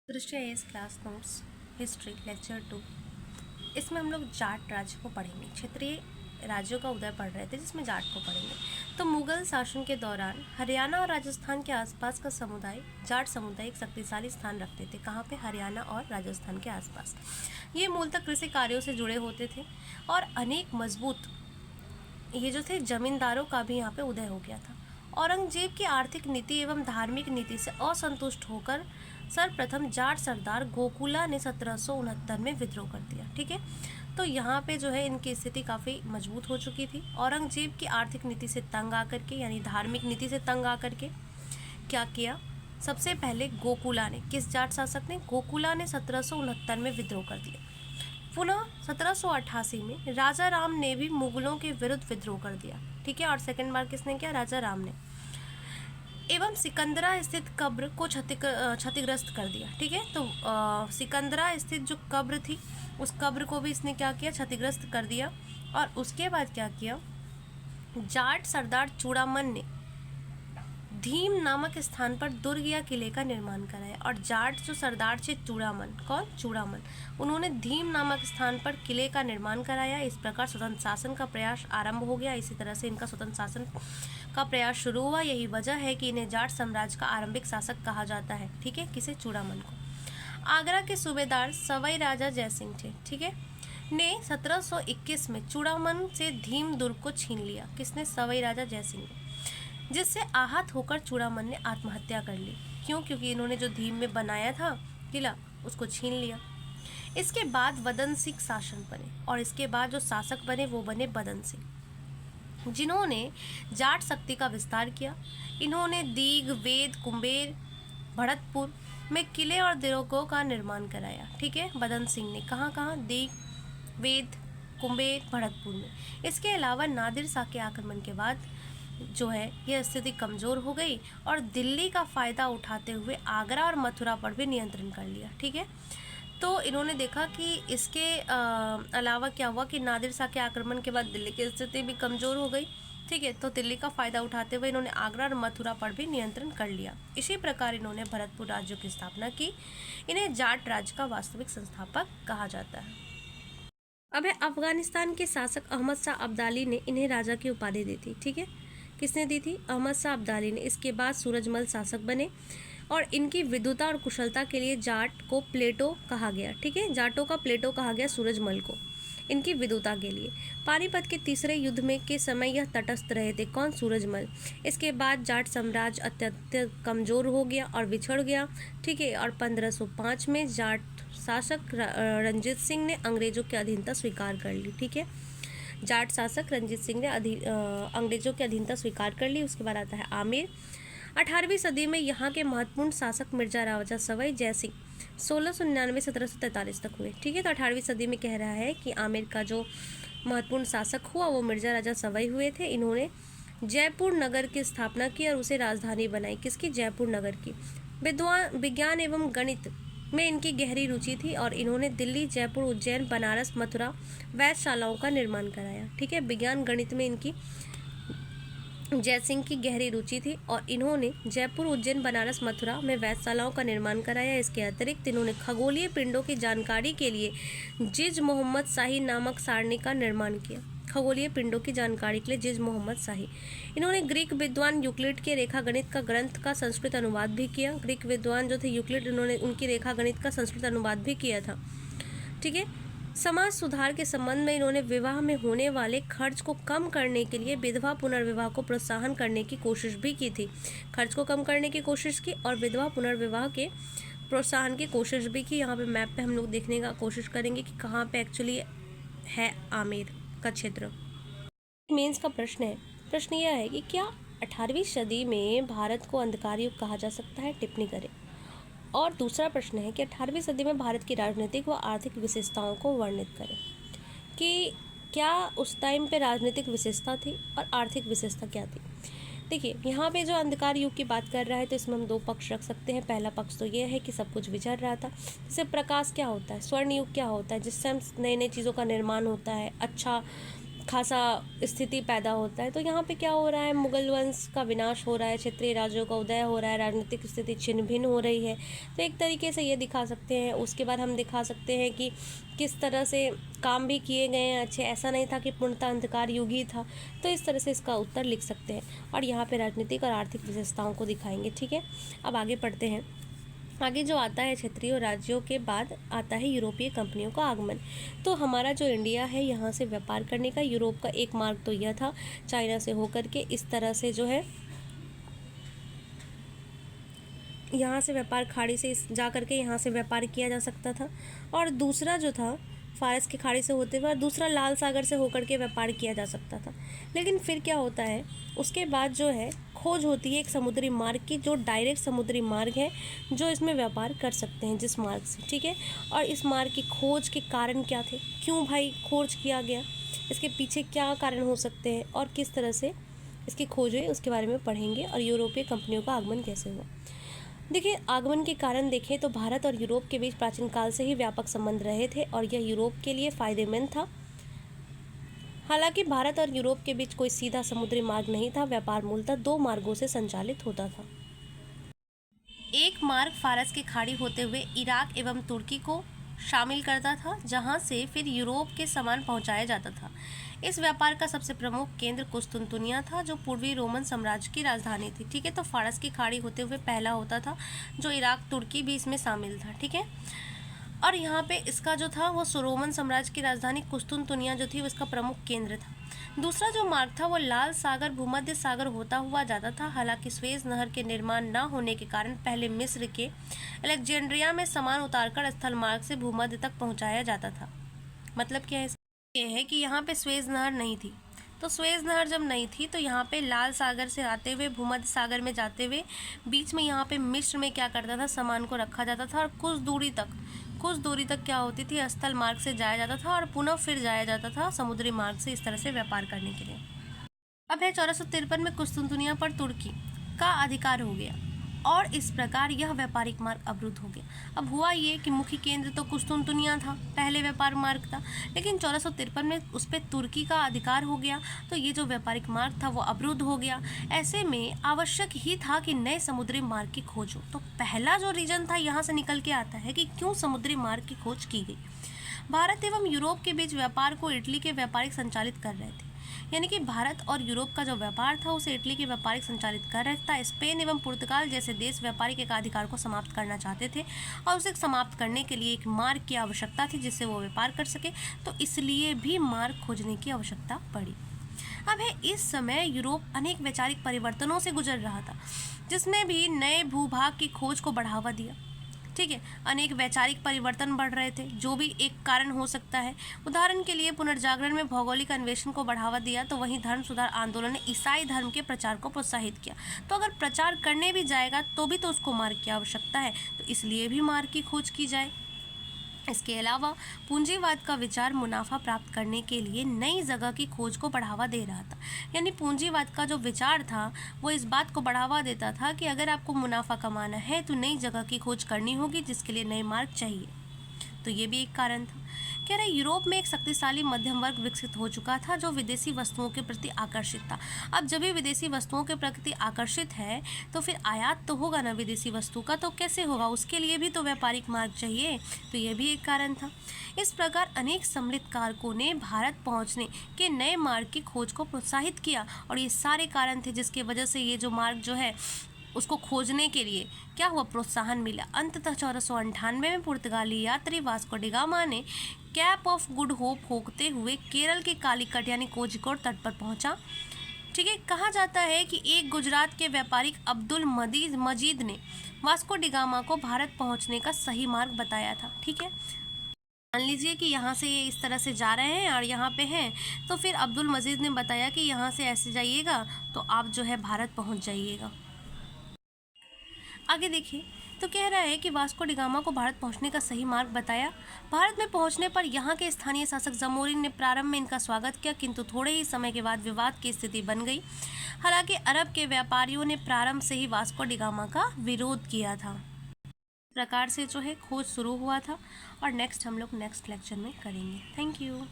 दृश्य S class notes history lecture 2। इसमें हम लोग जाट राज्य को पढ़ेंगे। क्षेत्रीय राज्यों का उदय पढ़ रहे थे जिसमें जाट को पढ़ेंगे। तो मुगल शासन के दौरान हरियाणा और राजस्थान के आसपास का समुदाय जाट समुदाय एक शक्तिशाली स्थान रखते थे। कहाँ पे? हरियाणा और राजस्थान के आसपास। ये मूलतः कृषि कार्यों से जुड़े होते थे और अनेक मजबूत ये जो थे जमींदारों का भी यहाँ पे उदय हो गया था। औरंगजेब की आर्थिक नीति एवं धार्मिक नीति से असंतुष्ट होकर सर्वप्रथम जाट सरदार गोकुला ने 1769 में विद्रोह कर दिया। ठीक है, तो यहाँ पे जो है इनकी स्थिति काफ़ी मजबूत हो चुकी थी। औरंगजेब की आर्थिक नीति से तंग आकर के यानी धार्मिक नीति से तंग आकर के क्या किया? सबसे पहले गोकुला ने, किस जाट शासक ने? गोकुला ने 1769 में विद्रोह कर दिया। पुनः 1788 में राजा राम ने भी मुगलों के विरुद्ध विद्रोह कर दिया। ठीक है, और सेकंड बार किसने किया? राजा राम ने। एवं सिकंदरा स्थित कब्र को क्षतिग्रस्त कर दिया। ठीक है, तो सिकंदरा स्थित जो कब्र थी उस कब्र को भी इसने क्या किया? क्षतिग्रस्त कर दिया। और उसके बाद क्या किया? जाट सरदार चूड़ामन ने धीम नामक स्थान पर दुर्ग या किले का निर्माण कराया। और जाट जो सरदार थे चूड़ामन, कौन? चूड़ामन, उन्होंने धीम नामक स्थान पर किले का निर्माण कराया। इस प्रकार स्वतंत्र शासन का प्रयास आरंभ हो गया। इसी तरह से इनका स्वतंत्र शासन का प्रयास शुरू हुआ। यही वजह है कि इन्हें जाट साम्राज्य का आरंभिक शासक कहा जाता है। ठीक है, किसे? चूड़ामन को। आगरा के सूबेदार सवाई राजा जयसिंह थे, ठीक है, ने 1721 में चूड़ामन से धीम दुर्ग को छीन लिया। किसने? सवाई राजा जयसिंह ने, जिससे आहत होकर चूड़ामन ने आत्महत्या कर ली। क्यों? क्योंकि इन्होंने जो धीम में बनाया था किला उसको छीन लिया। इसके बाद बदन सिंह शासन बने और इसके बाद जो शासक बने वो बने बदन सिंह, जिन्होंने जाट शक्ति का विस्तार किया। इन्होंने दीग, वेद, कुंबेर, भरतपुर में किले और दुर्गों का निर्माण कराया। ठीक है, बदन सिंह ने कहाँ कहाँ? दीग, वेद, कुंबेर, भरतपुर में। इसके अलावा नादिर शाह के आक्रमण के बाद जो है यह स्थिति कमज़ोर हो गई और दिल्ली का फ़ायदा उठाते हुए आगरा और मथुरा पर भी नियंत्रण कर लिया। ठीक है, तो इन्होंने देखा कि इसके अलावा क्या हुआ कि नादिर शाह के आक्रमण के बाद दिल्ली की स्थिति भी कमज़ोर हो गई। ठीक है, तो दिल्ली का फ़ायदा उठाते हुए इन्होंने आगरा और मथुरा पर भी नियंत्रण कर लिया। इसी प्रकार इन्होंने भरतपुर राज्यों की स्थापना की। इन्हें जाट राज्य का वास्तविक संस्थापक कहा जाता है। अब है अफगानिस्तान के शासक अहमद शाह अब्दाली ने इन्हें राजा की उपाधि दी थी। ठीक है, किसने दी थी? अहमद शाह अब्दाली ने। इसके बाद सूरजमल शासक बने और इनकी विद्वता और कुशलता के लिए जाट को प्लेटो कहा गया। ठीक है, जाटों का प्लेटो कहा गया सूरजमल को, इनकी विद्वता के लिए। पानीपत के तीसरे युद्ध में के समय यह तटस्थ रहे थे। कौन? सूरजमल। इसके बाद जाट साम्राज्य अत्यंत कमज़ोर हो गया और बिछड़ गया। ठीक है, और 1505 में जाट शासक रंजीत सिंह ने अंग्रेजों की अधीनता स्वीकार कर ली। ठीक है, जाट शासक रंजीत सिंह ने अंग्रेजों की अधीनता स्वीकार कर ली। उसके बाद आता है आमेर। 18वीं सदी में यहाँ के महत्वपूर्ण शासक मिर्जा राजा सवाई जयसिंह 1699 1743 तक हुए। ठीक है, तो 18वीं सदी में कह रहा है कि आमेर का जो महत्वपूर्ण शासक हुआ वो मिर्जा राजा सवाई हुए थे। इन्होंने जयपुर नगर की स्थापना की और उसे राजधानी बनाई। किसकी? जयपुर नगर की। विज्ञान एवं गणित में इनकी गहरी रुचि थी और इन्होंने दिल्ली, जयपुर, उज्जैन, बनारस, मथुरा वेधशालाओं का निर्माण कराया। ठीक है, विज्ञान गणित में इनकी जयसिंह की गहरी रुचि थी और इन्होंने जयपुर, उज्जैन, बनारस, मथुरा में वेधशालाओं का निर्माण कराया। इसके अतिरिक्त इन्होंने खगोलीय पिंडों की जानकारी के लिए जिज मोहम्मद शाही नामक सारणी का निर्माण किया। खगोलीय पिंडों की जानकारी के लिए जिज मोहम्मद शाही। इन्होंने ग्रीक विद्वान यूक्लिड के रेखा गणित का ग्रंथ का संस्कृत अनुवाद भी किया। ग्रीक विद्वान जो थे यूक्लिड, इन्होंने उनकी रेखा गणित का संस्कृत अनुवाद भी किया था। ठीक है, समाज सुधार के संबंध में इन्होंने विवाह में होने वाले खर्च को कम करने के लिए विधवा पुनर्विवाह को प्रोत्साहन करने की कोशिश भी की थी। खर्च को कम करने की कोशिश की और विधवा पुनर्विवाह के प्रोत्साहन की कोशिश भी की। यहाँ पे मैप पे हम लोग देखने का कोशिश करेंगे कि कहाँ पे एक्चुअली है आमेर का क्षेत्र। मेंस का प्रश्न है। प्रश्न यह है कि क्या 18वीं सदी में भारत को अंधकार युग कहा जा सकता है? टिप्पणी करें। और दूसरा प्रश्न है कि 18वीं सदी में भारत की राजनीतिक व आर्थिक विशेषताओं को वर्णित करें कि क्या उस टाइम पे राजनीतिक विशेषता थी और आर्थिक विशेषता क्या थी। देखिए, यहाँ पे जो अंधकार युग की बात कर रहा है तो इसमें हम दो पक्ष रख सकते हैं। पहला पक्ष तो ये है कि सब कुछ बिछड़ रहा था। जैसे प्रकाश क्या होता है? स्वर्ण युग क्या होता है? जिससे हम नई नई चीज़ों का निर्माण होता है, अच्छा खासा स्थिति पैदा होता है। तो यहाँ पे क्या हो रहा है, मुगल वंश का विनाश हो रहा है, क्षेत्रीय राज्यों का उदय हो रहा है, राजनीतिक स्थिति छिन्न भिन्न हो रही है। तो एक तरीके से ये दिखा सकते हैं। उसके बाद हम दिखा सकते हैं कि किस तरह से काम भी किए गए हैं अच्छे, ऐसा नहीं था कि पूर्णतः अंधकार युग ही था। तो इस तरह से इसका उत्तर लिख सकते हैं और यहाँ पे राजनीतिक और आर्थिक विशेषताओं को दिखाएंगे। ठीक है, अब आगे पढ़ते हैं। आगे जो आता है क्षेत्रीय राज्यों के बाद आता है यूरोपीय कंपनियों का आगमन। तो हमारा जो इंडिया है यहाँ से व्यापार करने का यूरोप का एक मार्ग तो यह था, चाइना से होकर के इस तरह से जो है यहाँ से व्यापार, खाड़ी से जा करके यहाँ से व्यापार किया जा सकता था। और दूसरा जो था फारस की खाड़ी से होते हुए, और दूसरा लाल सागर से होकर के व्यापार किया जा सकता था। लेकिन फिर क्या होता है, उसके बाद जो है खोज होती है एक समुद्री मार्ग की, जो डायरेक्ट समुद्री मार्ग है, जो इसमें व्यापार कर सकते हैं जिस मार्ग से। ठीक है, और इस मार्ग की खोज के कारण क्या थे, क्यों भाई खोज किया गया, इसके पीछे क्या कारण हो सकते हैं और किस तरह से इसकी खोज हुई, उसके बारे में पढ़ेंगे। और यूरोपीय कंपनियों का आगमन कैसे हुआ। देखिए, आगमन के कारण देखें तो भारत और यूरोप के बीच प्राचीन काल से ही व्यापक संबंध रहे थे और यह यूरोप के लिए फ़ायदेमंद था। हालांकि भारत और यूरोप के बीच कोई सीधा समुद्री मार्ग नहीं था, व्यापार मूलतः दो मार्गों से संचालित होता था। एक मार्ग फारस की खाड़ी होते हुए इराक एवं तुर्की को शामिल करता था, जहां से फिर यूरोप के सामान पहुंचाया जाता था। इस व्यापार का सबसे प्रमुख केंद्र कुस्तुनतुनिया था, जो पूर्वी रोमन साम्राज्य की राजधानी थी। ठीक है, तो फारस की खाड़ी होते हुए पहला होता था, जो इराक तुर्की भी इसमें शामिल था। ठीक है, और यहाँ पे इसका जो था वो रोमन साम्राज्य की राजधानी कुस्तुनतुनिया जो थी वो इसका प्रमुख केंद्र था। दूसरा जो मार्ग था वो लाल सागर भूमध्य सागर होता हुआ जाता था। हालांकि स्वेज नहर के निर्माण न होने के कारण पहले मिस्र के अलेक्जेंड्रिया में सामान उतारकर स्थल मार्ग से भूमध्य तक पहुंचाया जाता था। मतलब क्या है, ये है कि यहाँ पे स्वेज नहर नहीं थी। तो स्वेज नहर जब नहीं थी तो यहाँ पे लाल सागर से आते हुए भूमध्य सागर में जाते हुए बीच में यहाँ पे मिस्र में क्या करता था, सामान को रखा जाता था और कुछ दूरी तक क्या होती थी, स्थल मार्ग से जाया जाता था और पुनः फिर जाया जाता था समुद्री मार्ग से, इस तरह से व्यापार करने के लिए। अब है 1453 में कुस्तुनतुनिया पर तुर्की का अधिकार हो गया और इस प्रकार यह व्यापारिक मार्ग अवरुद्ध हो गया। अब हुआ ये कि मुख्य केंद्र तो कुस्तुनतुनिया था, पहले व्यापार मार्ग था, लेकिन 1453 में उस पर तुर्की का अधिकार हो गया, तो ये जो व्यापारिक मार्ग था वो अवरुद्ध हो गया। ऐसे में आवश्यक ही था कि नए समुद्री मार्ग की खोज हो। तो पहला जो रीजन था यहाँ से निकल के आता है कि क्यों समुद्री मार्ग की खोज की गई। भारत एवं यूरोप के बीच व्यापार को इटली के व्यापारिक संचालित कर रहे थे, यानी कि भारत और यूरोप का जो व्यापार था उसे इटली के व्यापारिक संचालित कर रहा था। स्पेन एवं पुर्तगाल जैसे देश व्यापारिक एकाधिकार को समाप्त करना चाहते थे और उसे समाप्त करने के लिए एक मार्ग की आवश्यकता थी जिससे वो व्यापार कर सके, तो इसलिए भी मार्ग खोजने की आवश्यकता पड़ी। अब है इस समय यूरोप अनेक वैचारिक परिवर्तनों से गुजर रहा था, जिसने भी नए भूभाग की खोज को बढ़ावा दिया। ठीक है, अनेक वैचारिक परिवर्तन बढ़ रहे थे, जो भी एक कारण हो सकता है। उदाहरण के लिए पुनर्जागरण में भौगोलिक अन्वेषण को बढ़ावा दिया, तो वहीं धर्म सुधार आंदोलन ने ईसाई धर्म के प्रचार को प्रोत्साहित किया। तो अगर प्रचार करने भी जाएगा तो भी तो उसको मार्ग की आवश्यकता है, तो इसलिए भी मार्ग की खोज की जाए। इसके अलावा पूंजीवाद का विचार मुनाफा प्राप्त करने के लिए नई जगह की खोज को बढ़ावा दे रहा था। यानी पूंजीवाद का जो विचार था वो इस बात को बढ़ावा देता था कि अगर आपको मुनाफा कमाना है तो नई जगह की खोज करनी होगी, जिसके लिए नए मार्ग चाहिए। तो ये भी एक कारण था। कह रहे यूरोप में एक शक्तिशाली मध्यम वर्ग विकसित हो चुका था जो विदेशी वस्तुओं के प्रति आकर्षित था। अब जब भी विदेशी वस्तुओं के प्रति आकर्षित है तो फिर आयात तो होगा ना विदेशी वस्तु का, तो कैसे होगा, उसके लिए भी तो व्यापारिक मार्ग चाहिए। तो यह भी एक कारण था। इस प्रकार अनेक सम्मिलित कारकों ने भारत पहुंचने के नए मार्ग की खोज को प्रोत्साहित किया और ये सारे कारण थे जिसकी वजह से ये जो मार्ग जो है उसको खोजने के लिए क्या हुआ, प्रोत्साहन मिला। अंततः 1498 में पुर्तगाली यात्री वास्को डी गामा ने कैप ऑफ गुड होप होते हुए केरल के कालीकट यानी कोझिकोड तट पर पहुंचा। ठीक है, कहा जाता है कि एक गुजरात के व्यापारिक अब्दुल मजीद ने वास्को डी गामा को भारत पहुंचने का सही मार्ग बताया था। ठीक है, मान लीजिए कि यहाँ से ये इस तरह से जा रहे हैं और यहाँ पे हैं, तो फिर अब्दुल मजीद ने बताया कि यहाँ से ऐसे जाइएगा तो आप जो है भारत पहुँच जाइएगा। आगे देखिए, तो कह रहा है कि वास्को डी गामा को भारत पहुंचने का सही मार्ग बताया। भारत में पहुंचने पर यहाँ के स्थानीय शासक जमोरिन ने प्रारंभ में इनका स्वागत किया, किंतु थोड़े ही समय के बाद विवाद की स्थिति बन गई। हालांकि अरब के व्यापारियों ने प्रारंभ से ही वास्को डी गामा का विरोध किया था। इस प्रकार से जो है खोज शुरू हुआ था और नेक्स्ट हम लोग नेक्स्ट लेक्चर में करेंगे। Thank you.